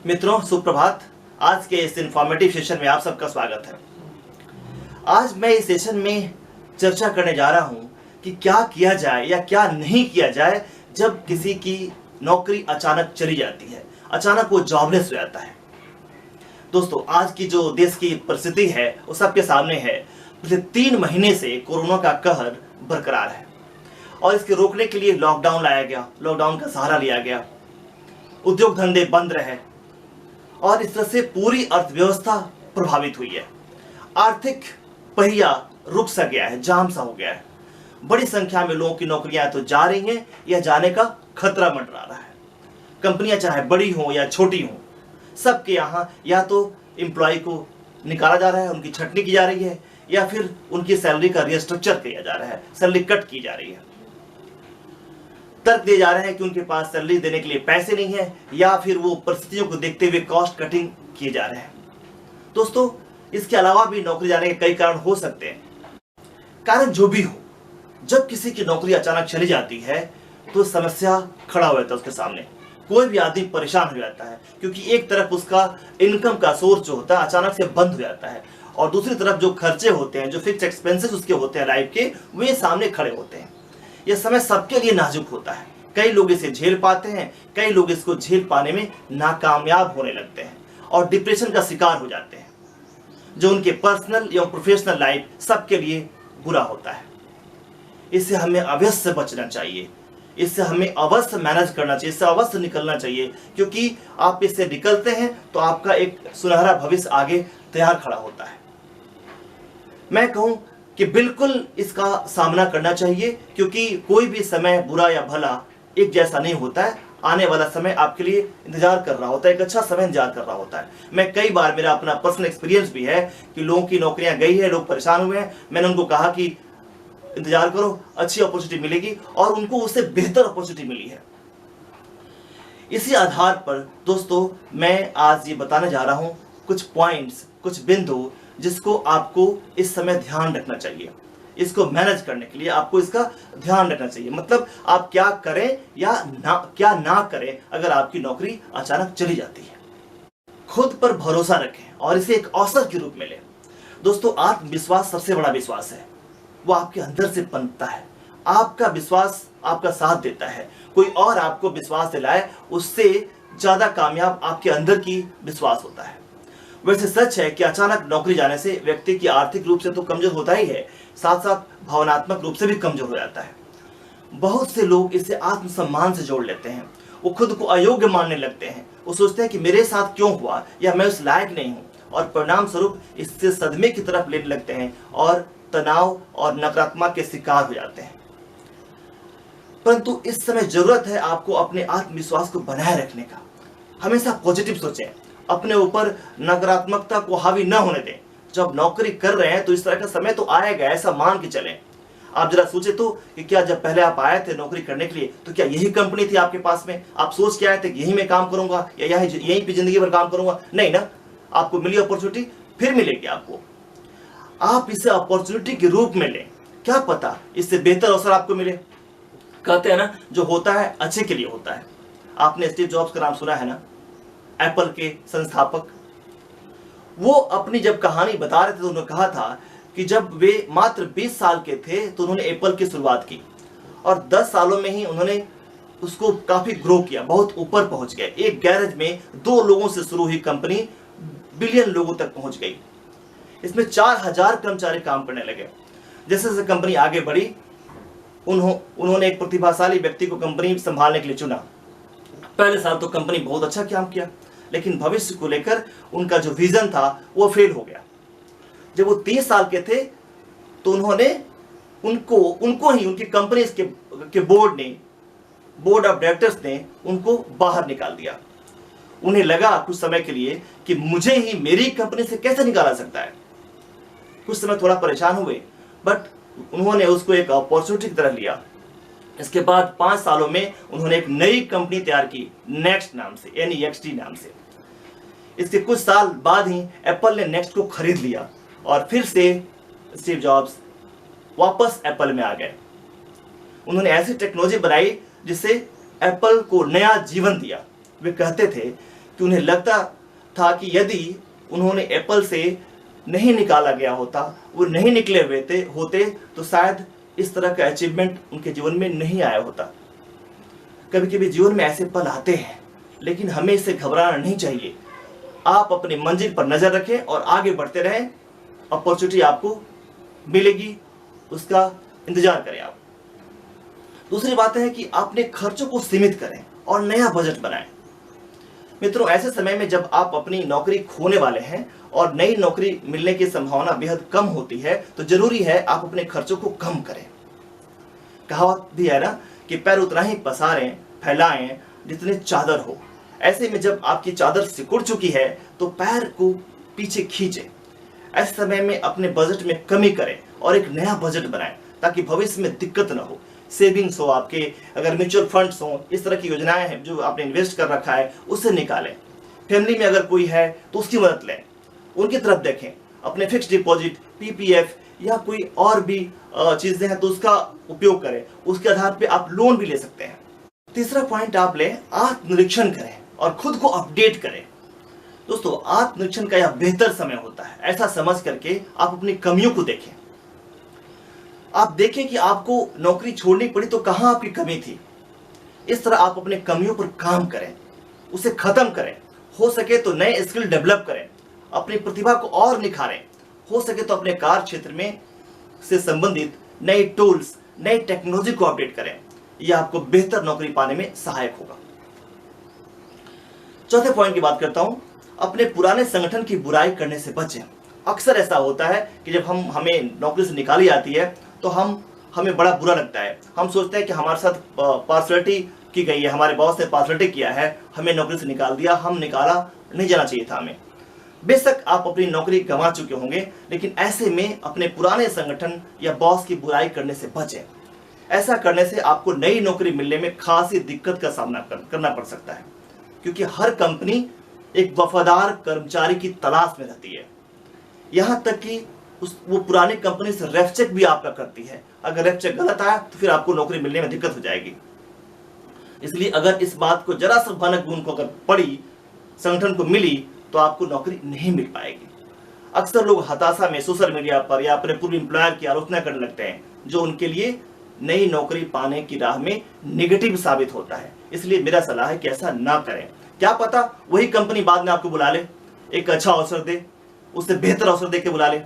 मित्रों सुप्रभात। आज के इस इंफॉर्मेटिव सेशन में आप सबका स्वागत है। आज मैं इस सेशन में चर्चा करने जा रहा हूं कि क्या किया जाए या क्या नहीं किया जाए जब किसी की नौकरी अचानक चली जाती है, अचानक वो जॉबलेस हो जाता है। दोस्तों, आज की जो देश की परिस्थिति है वो सबके सामने है। पिछले 3 महीने से कोरोना का कहर बरकरार है और इसके रोकने के लिए लॉकडाउन लाया गया, लॉकडाउन का सहारा लिया गया, उद्योग धंधे बंद रहे और इस तरह से पूरी अर्थव्यवस्था प्रभावित हुई है। आर्थिक पहिया रुक सा गया है, जाम सा हो गया है। बड़ी संख्या में लोगों की नौकरियां तो जा रही हैं या जाने का खतरा मंडरा रहा है। कंपनियां चाहे बड़ी हों या छोटी हों, सबके यहाँ या तो एम्प्लॉय को निकाला जा रहा है, उनकी छटनी की जा रही है, या फिर उनकी सैलरी का रिस्ट्रक्चर किया जा रहा है, सैलरी कट की जा रही है। तर्क दिए जा रहे हैं कि उनके पास सैलरी देने के लिए पैसे नहीं है या फिर वो परिस्थितियों को देखते हुए कॉस्ट कटिंग किए जा रहे हैं। दोस्तों, इसके अलावा भी नौकरी जाने के कई कारण हो सकते हैं। कारण जो भी हो, जब किसी की नौकरी अचानक चली जाती है तो समस्या खड़ा हो जाता है उसके सामने। कोई भी आदमी परेशान हो जाता है क्योंकि एक तरफ उसका इनकम का सोर्स जो होता है अचानक से बंद हो जाता है और दूसरी तरफ जो खर्चे होते हैं, जो फिक्स एक्सपेंसेस उसके होते हैं लाइफ के, वे सामने खड़े होते हैं। यह समय सबके लिए नाजुक होता है। कई लोग इसे झेल पाते हैं, कई लोग इसको झेल पाने में नाकामयाब होने लगते हैं और डिप्रेशन का शिकार हो जाते हैं, जो उनके पर्सनल एवं प्रोफेशनल लाइफ सबके लिए बुरा होता है। इससे हमें अवश्य बचना चाहिए, इससे हमें अवश्य मैनेज करना चाहिए, इससे अवश्य निकलना चाहिए, क्योंकि आप इससे निकलते हैं तो आपका एक सुनहरा भविष्य आगे तैयार खड़ा होता है। मैं कहूं कि बिल्कुल इसका सामना करना चाहिए, क्योंकि कोई भी समय बुरा या भला एक जैसा नहीं होता है। आने वाला समय आपके लिए इंतजार कर रहा होता है, एक अच्छा समय इंतजार कर रहा होता है। मैं कई बार, मेरा अपना पर्सनल एक्सपीरियंस भी है कि लोगों की नौकरियां गई है, लोग परेशान हुए हैं। मैंने उनको कहा कि इंतजार करो, अच्छी अपॉर्चुनिटी मिलेगी, और उनको उससे बेहतर अपॉर्चुनिटी मिली है। इसी आधार पर दोस्तों, मैं आज ये बताने जा रहा हूं कुछ पॉइंट्स, कुछ बिंदु जिसको आपको इस समय ध्यान रखना चाहिए। इसको मैनेज करने के लिए आपको इसका ध्यान रखना चाहिए। मतलब आप क्या करें या क्या ना करें अगर आपकी नौकरी अचानक चली जाती है। खुद पर भरोसा रखें और इसे एक अवसर के रूप में लें। दोस्तों, आत्मविश्वास सबसे बड़ा विश्वास है। वो आपके अंदर से पनपता है। आपका विश्वास आपका साथ देता है। कोई और आपको विश्वास दिलाए, उससे ज्यादा कामयाब आपके अंदर की विश्वास होता है। वैसे सच है कि अचानक नौकरी जाने से व्यक्ति की आर्थिक रूप से तो कमजोर होता ही है, साथ साथ भावनात्मक रूप से भी कमजोर हो जाता है। बहुत से लोग इसे आत्मसम्मान से जोड़ लेते हैं। वो खुद को अयोग्य मानने लगते हैं। वो सोचते हैं कि मेरे साथ क्यों हुआ, या मैं उस लायक नहीं हूं, और परिणाम स्वरूप इससे सदमे की तरफ लेने लगते हैं और तनाव और नकारात्मक के शिकार हो जाते हैं। परंतु इस समय जरूरत है आपको अपने आत्मविश्वास को बनाए रखने का। हमेशा पॉजिटिव सोचें, अपने ऊपर नकारात्मकता को हावी न होने दें। जब नौकरी कर रहे हैं तो इस तरह का समय तो आएगा, ऐसा मान के चलें। आप जरा सोचे तो कि क्या जब पहले आप आए थे नौकरी करने के लिए तो क्या यही कंपनी थी आपके पास में? आप सोच के आए थे कि यहीं मैं काम करूंगा या यहीं पे जिंदगी भर काम करूंगा? नहीं ना, आपको मिली अपॉर्चुनिटी, फिर मिलेगी आपको। आप इसे अपॉर्चुनिटी के रूप में लें। क्या पता इससे बेहतर अवसर आपको मिले। कहते हैं ना, जो होता है अच्छे के लिए होता है। आपने स्टीव जॉब्स का नाम सुना है ना, एप्पल के संस्थापक। वो अपनी जब कहानी बता रहे थे तो उन्होंने कहा था कि जब वे मात्र 20 साल के थे तो उन्होंने एप्पल की शुरुआत की और 10 सालों में ही उन्होंने उसको काफी ग्रो किया, बहुत ऊपर पहुंच गए। एक गैरेज में 2 लोगों से शुरू हुई कंपनी बिलियन लोगों तक पहुंच गई। इसमें 4000 कर्मचारी काम करने लगे। जैसे जैसे कंपनी आगे बढ़ी, उन्होंने एक प्रतिभाशाली व्यक्ति को कंपनी संभालने के लिए चुना। पहले साल तो कंपनी बहुत अच्छा काम किया, लेकिन भविष्य को लेकर उनका जो विजन था वो फेल हो गया। जब वो 30 साल के थे तो उन्होंने उनको ही उनकी कंपनी के बोर्ड ऑफ डायरेक्टर्स ने उनको बाहर निकाल दिया। उन्हें लगा कुछ समय के लिए कि मुझे ही मेरी कंपनी से कैसे निकाला सकता है। कुछ समय थोड़ा परेशान हुए, बट उन्होंने उसको एक अपॉर्चुनिटी की तरह लिया। इसके बाद 5 सालों में उन्होंने एक नई कंपनी तैयार की, नेक्स्ट नाम से, NEXT नाम से। इसके कुछ साल बाद ही एप्पल ने नेक्स्ट को खरीद लिया और फिर से स्टीव जॉब्स वापस एप्पल में आ गए। उन्होंने ऐसी टेक्नोलॉजी बनाई जिससे एप्पल को नया जीवन दिया। वे कहते थे कि उन्हें लगता था कि यदि उन्होंने एप्पल से नहीं निकाला गया होता, वो नहीं निकले हुए होते तो शायद इस तरह का अचीवमेंट उनके जीवन में नहीं आया होता। कभी कभी जीवन में ऐसे पल आते हैं, लेकिन हमें इससे घबराना नहीं चाहिए। आप अपनी मंजिल पर नजर रखें और आगे बढ़ते रहें। अपॉर्चुनिटी आपको मिलेगी, उसका इंतजार करें आप। दूसरी बात है कि अपने खर्चों को सीमित करें और नया बजट बनाएं। मित्रों, ऐसे समय में जब आप अपनी नौकरी खोने वाले हैं और नई नौकरी मिलने की संभावना बेहद कम होती है, तो जरूरी है आप अपने खर्चों को कम करें। कहावत भी है ना कि पैर उतना ही पसारें फैलाएं जितने चादर हो। ऐसे में जब आपकी चादर सिकुड़ चुकी है तो पैर को पीछे खींचें। ऐसे समय में अपने बजट में कमी करें और एक नया बजट बनाएं ताकि भविष्य में दिक्कत ना हो। सेविंग्स हो आपके, अगर म्यूचुअल फंड्स हो, इस तरह की योजनाएं हैं जो आपने इन्वेस्ट कर रखा है, उससे निकालें। फैमिली में अगर कोई है तो उसकी मदद लें, उनकी तरफ देखें। अपने फिक्स डिपॉजिट, पीपीएफ या कोई और भी चीजें हैं तो उसका उपयोग करें। उसके आधार पे आप लोन भी ले सकते हैं। तीसरा पॉइंट आप लें, आत्मनिरीक्षण करें और खुद को अपडेट करें। दोस्तों, आत्मनिरीक्षण का यह बेहतर समय होता है। ऐसा समझ करके आप अपनी कमियों को देखें। आप देखें कि आपको नौकरी छोड़नी पड़ी तो कहां आपकी कमी थी। इस तरह आप अपने कमियों पर काम करें, उसे खत्म करें। हो सके तो नए स्किल डेवलप करें, अपनी प्रतिभा को और निखारें। हो सके तो अपने कार्य क्षेत्र में से संबंधित नए टूल्स, नई टेक्नोलॉजी को अपडेट करें। यह आपको बेहतर नौकरी पाने में सहायक होगा। चौथे पॉइंट की बात करता हूं, अपने पुराने संगठन की बुराई करने से बचें। अक्सर ऐसा होता है कि जब हमें नौकरी से निकाली जाती है तो हमें बड़ा बुरा लगता है। हम सोचते हैं कि हमारे साथ पार्सलिटी की गई है, हमारे बॉस ने पार्सलिटी किया है, हमें नौकरी से निकाल दिया, हम निकाला नहीं जाना चाहिए था हमें। बेशक आप अपनी नौकरी गंवा चुके होंगे, लेकिन ऐसे में अपने पुराने संगठन या बॉस की बुराई करने से बचें। ऐसा करने से आपको नई नौकरी मिलने में खासी दिक्कत का सामना करना पड़ सकता है, क्योंकि हर कंपनी एक वफादार कर्मचारी की तलाश में रहती है। यहां तक कि वो पुरानी कंपनी से रेफ चेक भी आपका करती है। अगर रेफ चेक गलत आया तो फिर आपको नौकरी मिलने में दिक्कत हो जाएगी। इसलिए अगर इस बात को जरा सा भनक भी उनको अगर पड़ी, संगठन को मिली, तो आपको नौकरी नहीं मिल पाएगी। अक्सर लोग हताशा में सोशल मीडिया पर या अपने पूर्व एम्प्लॉयर की आलोचना करने लगते हैं, जो उनके लिए नई नौकरी पाने की राह में नेगेटिव साबित होता है। इसलिए मेरा सलाह है कि ऐसा ना करें। क्या पता वही कंपनी बाद में आपको बुला ले, एक अच्छा अवसर दे, उससे बेहतर अवसर दे के बुला ले।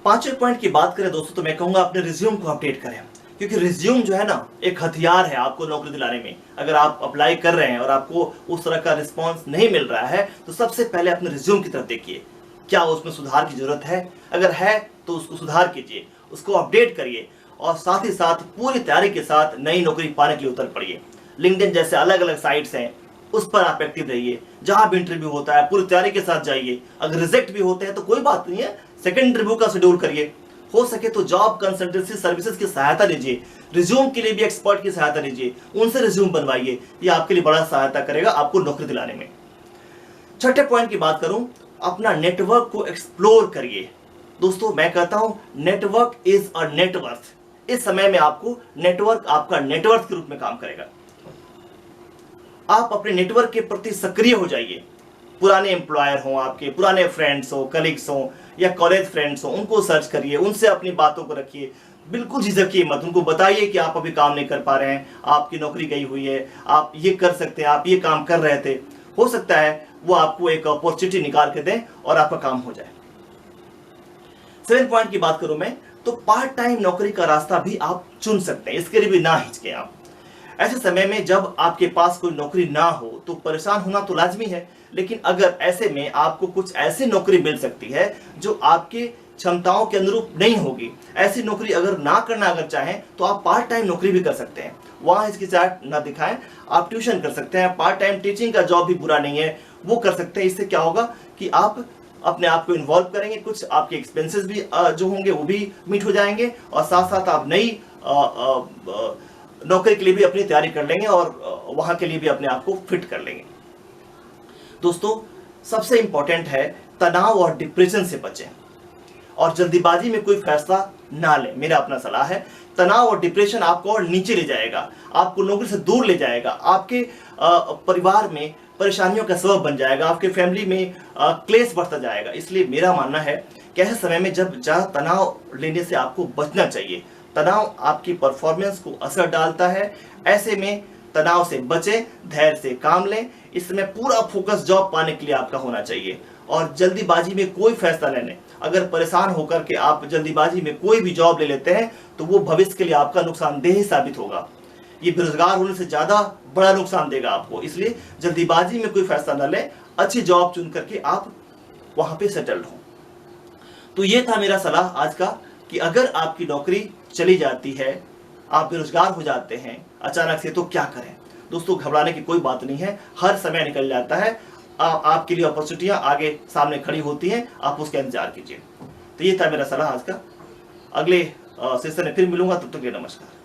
पांचवें पॉइंट की बात करें दोस्तों, तो मैं कहूंगा अपने रिज्यूम को अपडेट करें, क्योंकि रिज्यूम जो है ना, एक हथियार है आपको नौकरी दिलाने में। अगर आप अप्लाई कर रहे हैं और आपको उस तरह का रिस्पांस नहीं मिल रहा है, तो सबसे पहले अपने रिज्यूम की तरफ देखिए, क्या उसमें सुधार की जरूरत है। अगर है तो उसको सुधार कीजिए, उसको अपडेट करिए और साथ ही साथ पूरी तैयारी के साथ नई नौकरी पाने के लिए उतर पड़िए। लिंक्डइन जैसे अलग अलग साइट्स हैं, उस पर आप एक्टिव रहिए। जहां भी इंटरव्यू होता है पूरी तैयारी के साथ जाइए। अगर रिजेक्ट भी होते हैं तो कोई बात नहीं है, सेकंड इंटरव्यू का शेड्यूल करिए। हो सके तो जॉब कंसल्टेंसी सर्विसेज की सहायता लीजिए। रिज्यूम के लिए भी एक्सपर्ट की सहायता लीजिए, उनसे रिज्यूम बनवाइए। ये आपके लिए बड़ा सहायता करेगा आपको नौकरी दिलाने में। छठे पॉइंट की बात करूं, अपना नेटवर्क को एक्सप्लोर करिए। दोस्तों, मैं कहता हूं नेटवर्क इज अ नेटवर्थ। इस समय में आपको नेटवर्क आपका नेटवर्क के रूप में काम करेगा। आप अपने नेटवर्क के प्रति सक्रिय हो जाइए। पुराने एम्प्लॉयर हो, आपके पुराने फ्रेंड्स हो, कलीग्स हो या कॉलेज फ्रेंड्स हो, उनको सर्च करिए, उनसे अपनी बातों को रखिए। बिल्कुल झिझकिए मत, उनको बताइए कि आप अभी काम नहीं कर पा रहे हैं, आपकी नौकरी गई हुई है, आप ये कर सकते हैं, आप ये काम कर रहे थे। हो सकता है वो आपको एक अपॉर्चुनिटी निकाल के दें और आपका काम हो जाए। 7 पॉइंट की बात करूं मैं, तो पार्ट टाइम नौकरी का रास्ता भी आप चुन सकते हैं। इसके लिए भी ना हिचकें आप। ऐसे समय में जब आपके पास कोई नौकरी ना हो तो परेशान होना तो लाजमी है, लेकिन अगर ऐसे में आपको कुछ ऐसी नौकरी मिल सकती है जो आपके क्षमताओं के अनुरूप नहीं होगी, ऐसी नौकरी अगर ना करना अगर चाहें तो आप पार्ट टाइम नौकरी भी कर सकते हैं। वहां हिचकिचाहट ना दिखाएं, आप ट्यूशन कर सकते हैं। पार्ट टाइम टीचिंग का जॉब भी बुरा नहीं है, वो कर सकते हैं। इससे क्या होगा कि आप अपने आप को इन्वॉल्व करेंगे, कुछ आपके एक्सपेंसेस भी जो होंगे वो भी मीट हो जाएंगे और साथ साथ आप नई नौकरी के लिए भी अपनी तैयारी कर लेंगे और वहां के लिए भी अपने आप को फिट कर लेंगे। दोस्तों, सबसे इंपॉर्टेंट है तनाव और डिप्रेशन से बचें। और जल्दीबाजी में कोई फैसला ना लें। मेरा अपना सलाह है। तनाव और डिप्रेशन आपको और नीचे ले जाएगा, आपको नौकरी से दूर ले जाएगा, आपके परिवार में परेशानियों का सबब बन जाएगा, आपके फैमिली में क्लेश बढ़ता जाएगा। इसलिए मेरा मानना है कि ऐसे समय में जब ज़्यादा तनाव लेने से आपको बचना चाहिए। तनाव आपकी परफॉर्मेंस को असर डालता है। ऐसे में तनाव से बचें, धैर्य से काम लें। इस समय पूरा फोकस जॉब पाने के लिए आपका होना चाहिए और जल्दीबाजी में कोई फैसला न लें। अगर परेशान होकर के आप जल्दीबाजी में कोई भी जॉब ले लेते हैं तो वो भविष्य के लिए आपका नुकसानदेह साबित होगा। ये बेरोजगार होने से ज्यादा बड़ा नुकसान देगा आपको। इसलिए जल्दीबाजी में कोई फैसला न लें, अच्छी जॉब चुन करके आप वहां पे सेटल्ड हो। तो ये था मेरा सलाह आज का कि अगर आपकी नौकरी चली जाती है, आप बेरोजगार हो जाते हैं अचानक से, तो क्या करें। दोस्तों, घबराने की कोई बात नहीं है, हर समय निकल जाता है। आपके लिए अपॉर्चुनिटियां आगे सामने खड़ी होती हैं, आप उसका इंतजार कीजिए। तो ये था मेरा सलाह आज का। अगले सेशन में फिर मिलूंगा, तब तक के लिए नमस्कार।